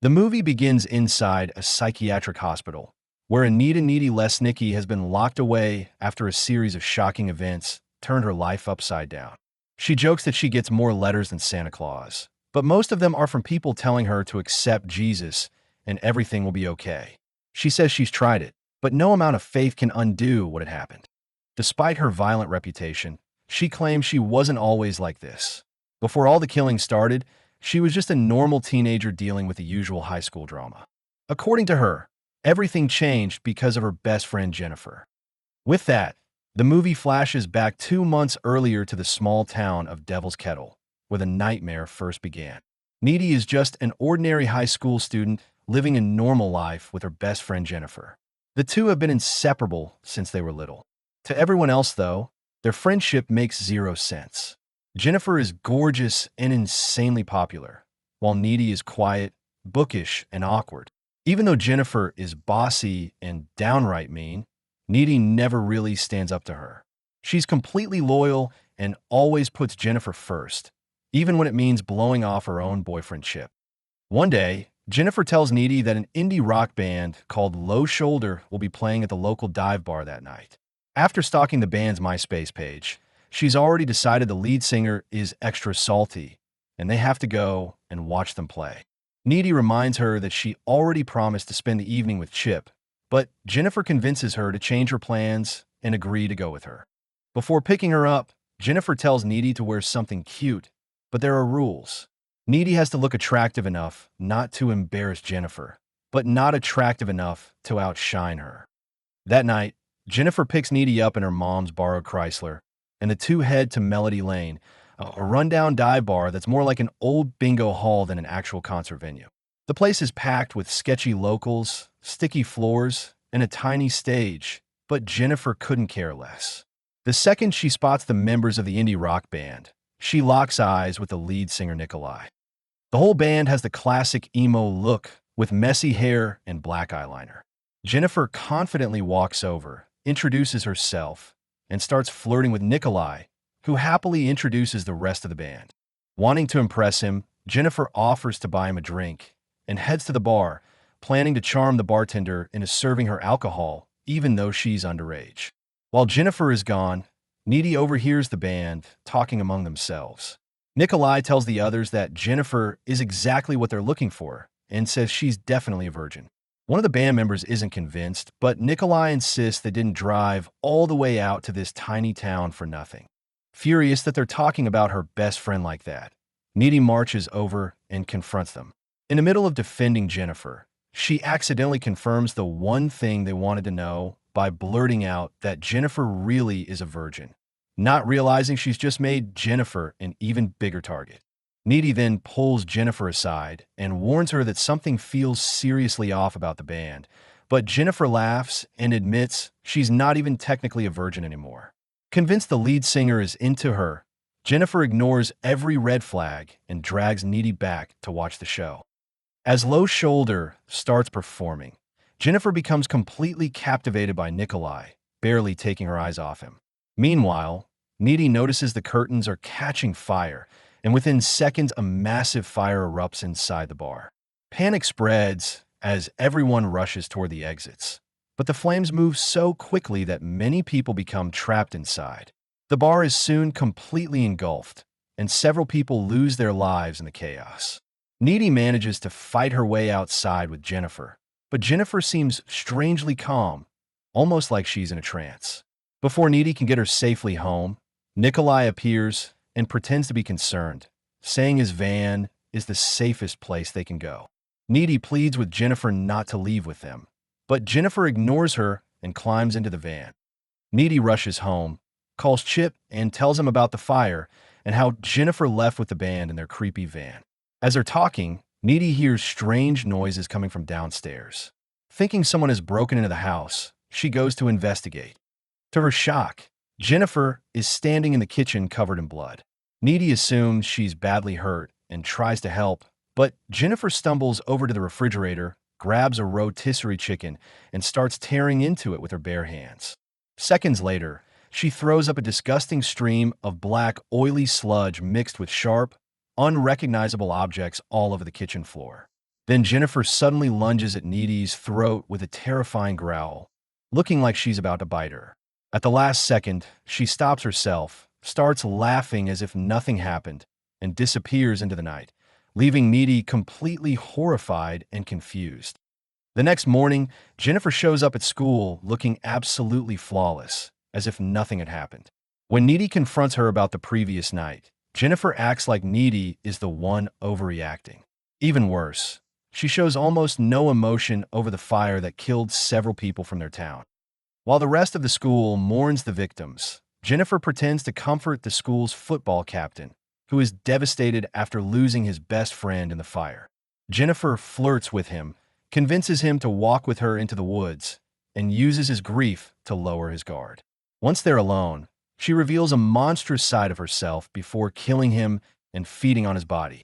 The movie begins inside a psychiatric hospital, where Anita Needy Lesnicki has been locked away after a series of shocking events turned her life upside down. She jokes that she gets more letters than Santa Claus, but most of them are from people telling her to accept Jesus and everything will be okay. She says she's tried it, but no amount of faith can undo what had happened. Despite her violent reputation, she claims she wasn't always like this. Before all the killing started, she was just a normal teenager dealing with the usual high school drama. According to her, everything changed because of her best friend Jennifer. With that, the movie flashes back 2 months earlier to the small town of Devil's Kettle, where the nightmare first began. Needy is just an ordinary high school student living a normal life with her best friend Jennifer. The two have been inseparable since they were little. To everyone else, though, their friendship makes zero sense. Jennifer is gorgeous and insanely popular, while Needy is quiet, bookish, and awkward. Even though Jennifer is bossy and downright mean, Needy never really stands up to her. She's completely loyal and always puts Jennifer first, even when it means blowing off her own boyfriend Chip. One day, Jennifer tells Needy that an indie rock band called Low Shoulder will be playing at the local dive bar that night. After stalking the band's MySpace page, she's already decided the lead singer is extra salty, and they have to go and watch them play. Needy reminds her that she already promised to spend the evening with Chip, but Jennifer convinces her to change her plans and agree to go with her. Before picking her up, Jennifer tells Needy to wear something cute, but there are rules. Needy has to look attractive enough not to embarrass Jennifer, but not attractive enough to outshine her. That night, Jennifer picks Needy up in her mom's borrowed Chrysler, and the two head to Melody Lane, a rundown dive bar that's more like an old bingo hall than an actual concert venue. The place is packed with sketchy locals, sticky floors, and a tiny stage, but Jennifer couldn't care less. The second she spots the members of the indie rock band, she locks eyes with the lead singer Nikolai. The whole band has the classic emo look with messy hair and black eyeliner. Jennifer confidently walks over, introduces herself, and starts flirting with Nikolai, who happily introduces the rest of the band. Wanting to impress him, Jennifer offers to buy him a drink and heads to the bar, planning to charm the bartender into serving her alcohol, even though she's underage. While Jennifer is gone, Needy overhears the band talking among themselves. Nikolai tells the others that Jennifer is exactly what they're looking for and says she's definitely a virgin. One of the band members isn't convinced, but Nikolai insists they didn't drive all the way out to this tiny town for nothing. Furious that they're talking about her best friend like that, Needy marches over and confronts them. In the middle of defending Jennifer, she accidentally confirms the one thing they wanted to know by blurting out that Jennifer really is a virgin, not realizing she's just made Jennifer an even bigger target. Needy then pulls Jennifer aside and warns her that something feels seriously off about the band, but Jennifer laughs and admits she's not even technically a virgin anymore. Convinced the lead singer is into her, Jennifer ignores every red flag and drags Needy back to watch the show. As Low Shoulder starts performing, Jennifer becomes completely captivated by Nikolai, barely taking her eyes off him. Meanwhile, Needy notices the curtains are catching fire, and within seconds a massive fire erupts inside the bar. Panic spreads as everyone rushes toward the exits, but the flames move so quickly that many people become trapped inside. The bar is soon completely engulfed, and several people lose their lives in the chaos. Needy manages to fight her way outside with Jennifer, but Jennifer seems strangely calm, almost like she's in a trance. Before Needy can get her safely home, Nikolai appears and pretends to be concerned, saying his van is the safest place they can go. Needy pleads with Jennifer not to leave with them, but Jennifer ignores her and climbs into the van. Needy rushes home, calls Chip, and tells him about the fire and how Jennifer left with the band in their creepy van. As they're talking, Needy hears strange noises coming from downstairs. Thinking someone has broken into the house, she goes to investigate. To her shock, Jennifer is standing in the kitchen covered in blood. Needy assumes she's badly hurt and tries to help, but Jennifer stumbles over to the refrigerator, grabs a rotisserie chicken, and starts tearing into it with her bare hands. Seconds later, she throws up a disgusting stream of black, oily sludge mixed with sharp, unrecognizable objects all over the kitchen floor. Then Jennifer suddenly lunges at Needy's throat with a terrifying growl, looking like she's about to bite her. At the last second, she stops herself, starts laughing as if nothing happened, and disappears into the night, leaving Needy completely horrified and confused. The next morning, Jennifer shows up at school looking absolutely flawless, as if nothing had happened. When Needy confronts her about the previous night, Jennifer acts like Needy is the one overreacting. Even worse, she shows almost no emotion over the fire that killed several people from their town. While the rest of the school mourns the victims, Jennifer pretends to comfort the school's football captain, who is devastated after losing his best friend in the fire. Jennifer flirts with him, convinces him to walk with her into the woods, and uses his grief to lower his guard. Once they're alone, she reveals a monstrous side of herself before killing him and feeding on his body.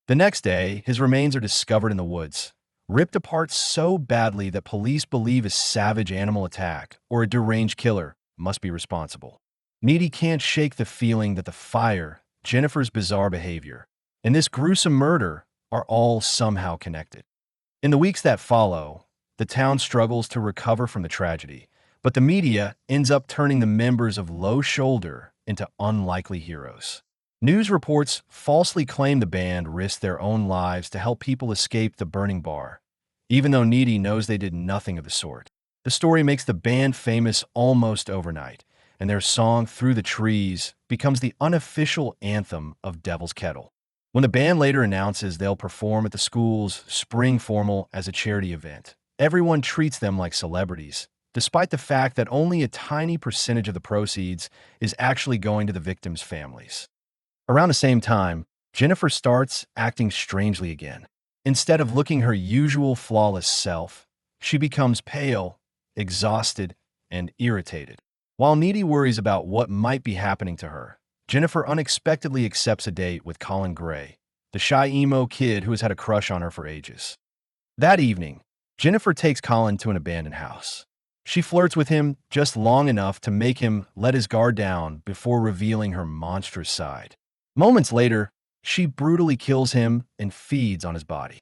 The next day, his remains are discovered in the woods, ripped apart so badly that police believe a savage animal attack or a deranged killer must be responsible. Needy can't shake the feeling that the fire, Jennifer's bizarre behavior, and this gruesome murder are all somehow connected. In the weeks that follow, the town struggles to recover from the tragedy, but the media ends up turning the members of Low Shoulder into unlikely heroes. News reports falsely claim the band risked their own lives to help people escape the burning bar, even though Needy knows they did nothing of the sort. The story makes the band famous almost overnight, and their song Through the Trees becomes the unofficial anthem of Devil's Kettle. When the band later announces they'll perform at the school's spring formal as a charity event, everyone treats them like celebrities, despite the fact that only a tiny percentage of the proceeds is actually going to the victims' families. Around the same time, Jennifer starts acting strangely again. Instead of looking her usual flawless self, she becomes pale, exhausted, and irritated. While Needy worries about what might be happening to her, Jennifer unexpectedly accepts a date with Colin Gray, the shy emo kid who has had a crush on her for ages. That evening, Jennifer takes Colin to an abandoned house. She flirts with him just long enough to make him let his guard down before revealing her monstrous side. Moments later, she brutally kills him and feeds on his body.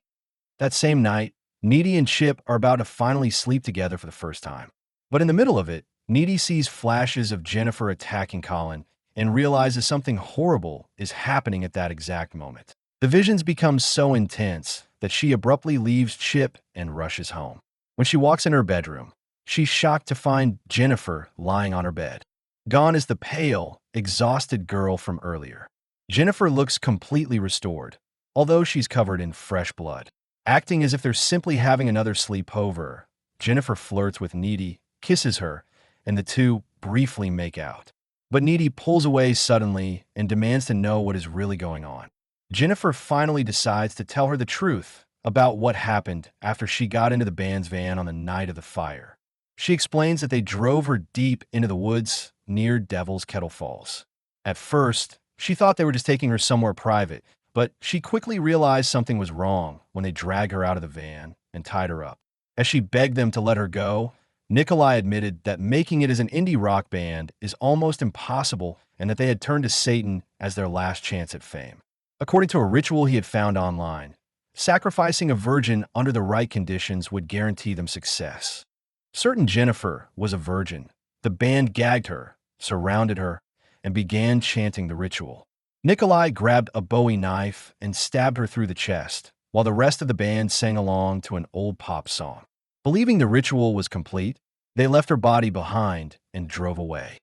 That same night, Needy and Chip are about to finally sleep together for the first time. But in the middle of it, Needy sees flashes of Jennifer attacking Colin and realizes something horrible is happening at that exact moment. The visions become so intense that she abruptly leaves Chip and rushes home. When she walks in her bedroom, she's shocked to find Jennifer lying on her bed. Gone is the pale, exhausted girl from earlier. Jennifer looks completely restored, although she's covered in fresh blood. Acting as if they're simply having another sleepover, Jennifer flirts with Needy, kisses her, and the two briefly make out. But Needy pulls away suddenly and demands to know what is really going on. Jennifer finally decides to tell her the truth about what happened after she got into the band's van on the night of the fire. She explains that they drove her deep into the woods near Devil's Kettle Falls. At first, she thought they were just taking her somewhere private, but she quickly realized something was wrong when they dragged her out of the van and tied her up. As she begged them to let her go, Nikolai admitted that making it as an indie rock band is almost impossible and that they had turned to Satan as their last chance at fame. According to a ritual he had found online, sacrificing a virgin under the right conditions would guarantee them success. Certain Jennifer was a virgin. The band gagged her, surrounded her, and began chanting the ritual. Nikolai grabbed a Bowie knife and stabbed her through the chest, while the rest of the band sang along to an old pop song. Believing the ritual was complete, they left her body behind and drove away.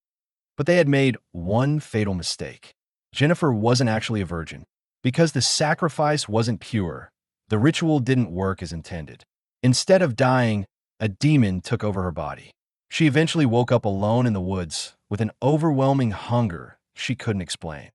But they had made one fatal mistake. Jennifer wasn't actually a virgin. Because the sacrifice wasn't pure, the ritual didn't work as intended. Instead of dying, a demon took over her body. She eventually woke up alone in the woods with an overwhelming hunger she couldn't explain.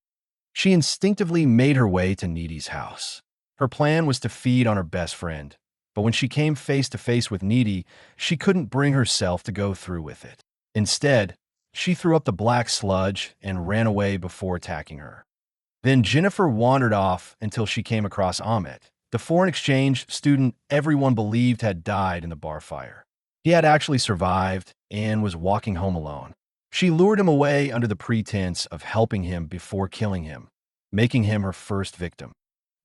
She instinctively made her way to Needy's house. Her plan was to feed on her best friend, but when she came face to face with Needy, she couldn't bring herself to go through with it. Instead, she threw up the black sludge and ran away before attacking her. Then Jennifer wandered off until she came across Ahmet, the foreign exchange student everyone believed had died in the bar fire. He had actually survived and was walking home alone. She lured him away under the pretense of helping him before killing him, making him her first victim.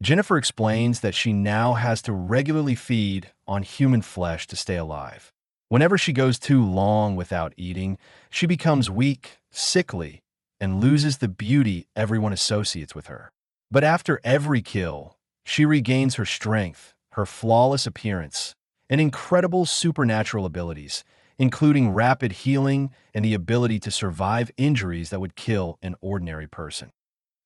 Jennifer explains that she now has to regularly feed on human flesh to stay alive. Whenever she goes too long without eating, she becomes weak, sickly, and loses the beauty everyone associates with her. But after every kill, she regains her strength, her flawless appearance, and incredible supernatural abilities, including rapid healing and the ability to survive injuries that would kill an ordinary person.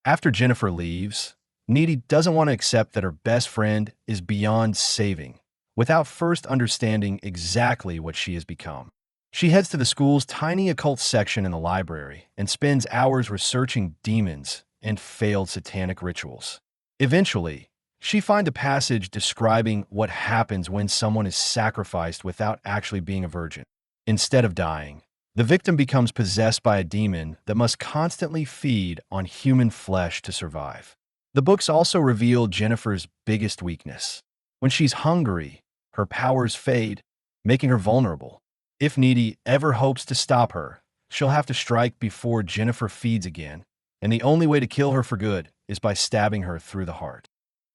After Jennifer leaves, Needy doesn't want to accept that her best friend is beyond saving, without first understanding exactly what she has become. She heads to the school's tiny occult section in the library and spends hours researching demons and failed satanic rituals. Eventually, she finds a passage describing what happens when someone is sacrificed without actually being a virgin. Instead of dying, the victim becomes possessed by a demon that must constantly feed on human flesh to survive. The books also reveal Jennifer's biggest weakness. When she's hungry, her powers fade, making her vulnerable. If Needy ever hopes to stop her, she'll have to strike before Jennifer feeds again, and the only way to kill her for good is by stabbing her through the heart.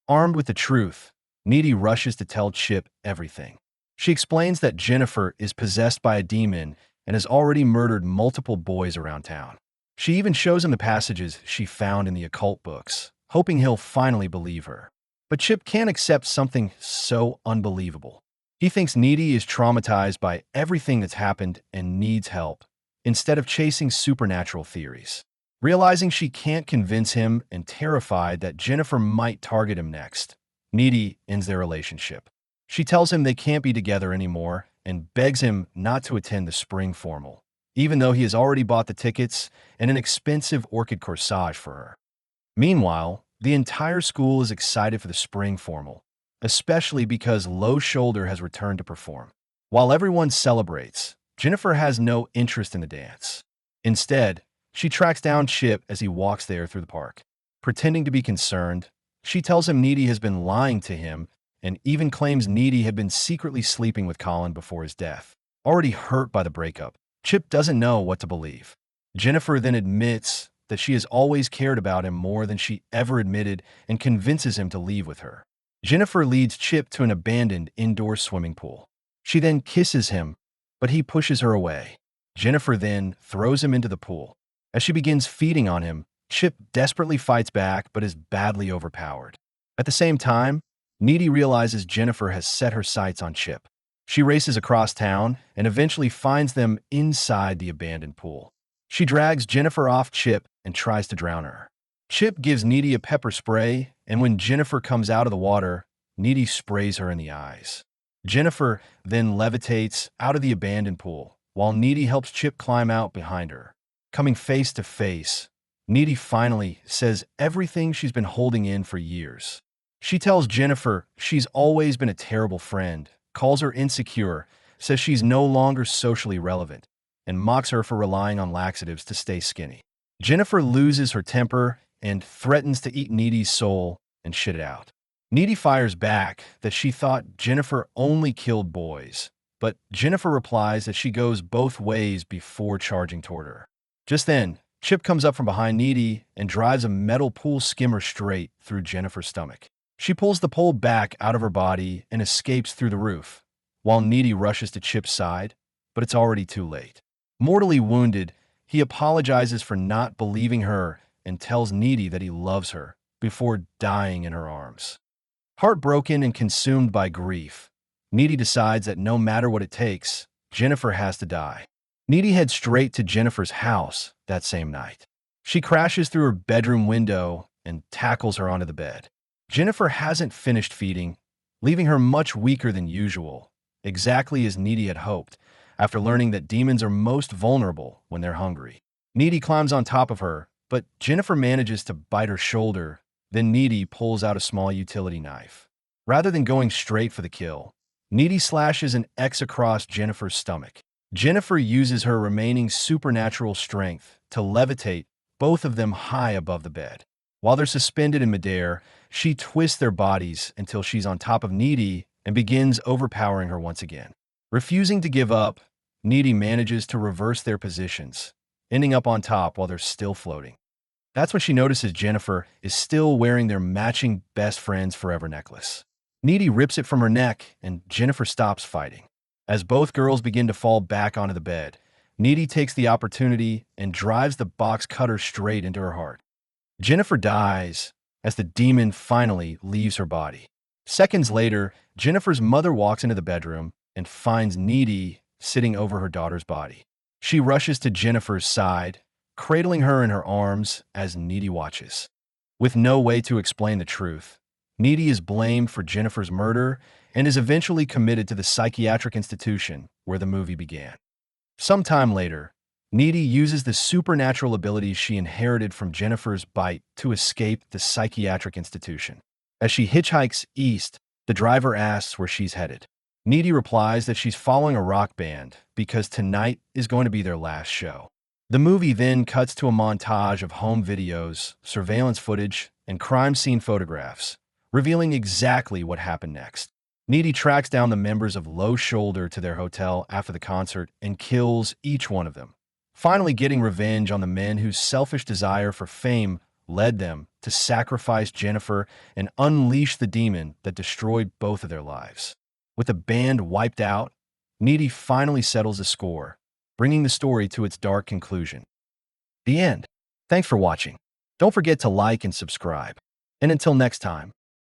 Armed with the truth, Needy rushes to tell Chip everything. She explains that Jennifer is possessed by a demon and has already murdered multiple boys around town. She even shows him the passages she found in the occult books, hoping he'll finally believe her. But Chip can't accept something so unbelievable. He thinks Needy is traumatized by everything that's happened and needs help, instead of chasing supernatural theories. Realizing she can't convince him and terrified that Jennifer might target him next, Needy ends their relationship. She tells him they can't be together anymore and begs him not to attend the spring formal, even though he has already bought the tickets and an expensive orchid corsage for her. Meanwhile, the entire school is excited for the spring formal, especially because Low Shoulder has returned to perform. While everyone celebrates, Jennifer has no interest in the dance. Instead, she tracks down Chip as he walks there through the park. Pretending to be concerned, she tells him Needy has been lying to him and even claims Needy had been secretly sleeping with Colin before his death. Already hurt by the breakup, Chip doesn't know what to believe. Jennifer then admits that she has always cared about him more than she ever admitted and convinces him to leave with her. Jennifer leads Chip to an abandoned indoor swimming pool. She then kisses him, but he pushes her away. Jennifer then throws him into the pool. As she begins feeding on him, Chip desperately fights back but is badly overpowered. At the same time, Needy realizes Jennifer has set her sights on Chip. She races across town and eventually finds them inside the abandoned pool. She drags Jennifer off Chip and tries to drown her. Chip gives Needy a pepper spray, and when Jennifer comes out of the water, Needy sprays her in the eyes. Jennifer then levitates out of the abandoned pool, while Needy helps Chip climb out behind her. Coming face to face, Needy finally says everything she's been holding in for years. She tells Jennifer she's always been a terrible friend, calls her insecure, says she's no longer socially relevant, and mocks her for relying on laxatives to stay skinny. Jennifer loses her temper and threatens to eat Needy's soul and shit it out. Needy fires back that she thought Jennifer only killed boys, but Jennifer replies that she goes both ways before charging toward her. Just then, Chip comes up from behind Needy and drives a metal pool skimmer straight through Jennifer's stomach. She pulls the pole back out of her body and escapes through the roof, while Needy rushes to Chip's side, but it's already too late. Mortally wounded, he apologizes for not believing her and tells Needy that he loves her before dying in her arms. Heartbroken and consumed by grief, Needy decides that no matter what it takes, Jennifer has to die. Needy heads straight to Jennifer's house that same night. She crashes through her bedroom window and tackles her onto the bed. Jennifer hasn't finished feeding, leaving her much weaker than usual, exactly as Needy had hoped, after learning that demons are most vulnerable when they're hungry. Needy climbs on top of her, but Jennifer manages to bite her shoulder. Then Needy pulls out a small utility knife. Rather than going straight for the kill, Needy slashes an X across Jennifer's stomach. Jennifer uses her remaining supernatural strength to levitate both of them high above the bed. While they're suspended in midair, she twists their bodies until she's on top of Needy and begins overpowering her once again. Refusing to give up, Needy manages to reverse their positions, ending up on top while they're still floating. That's when she notices Jennifer is still wearing their matching best friends forever necklace. Needy rips it from her neck, and Jennifer stops fighting. As both girls begin to fall back onto the bed, Needy takes the opportunity and drives the box cutter straight into her heart. Jennifer dies as the demon finally leaves her body. Seconds later, Jennifer's mother walks into the bedroom and finds Needy sitting over her daughter's body. She rushes to Jennifer's side, cradling her in her arms as Needy watches. With no way to explain the truth, Needy is blamed for Jennifer's murder and is eventually committed to the psychiatric institution where the movie began. Sometime later, Needy uses the supernatural abilities she inherited from Jennifer's bite to escape the psychiatric institution. As she hitchhikes east, the driver asks where she's headed. Needy replies that she's following a rock band because tonight is going to be their last show. The movie then cuts to a montage of home videos, surveillance footage, and crime scene photographs, revealing exactly what happened next. Needy tracks down the members of Low Shoulder to their hotel after the concert and kills each one of them, finally getting revenge on the men whose selfish desire for fame led them to sacrifice Jennifer and unleash the demon that destroyed both of their lives. With the band wiped out, Needy finally settles the score, bringing the story to its dark conclusion. The end. Thanks for watching. Don't forget to like and subscribe. And until next time.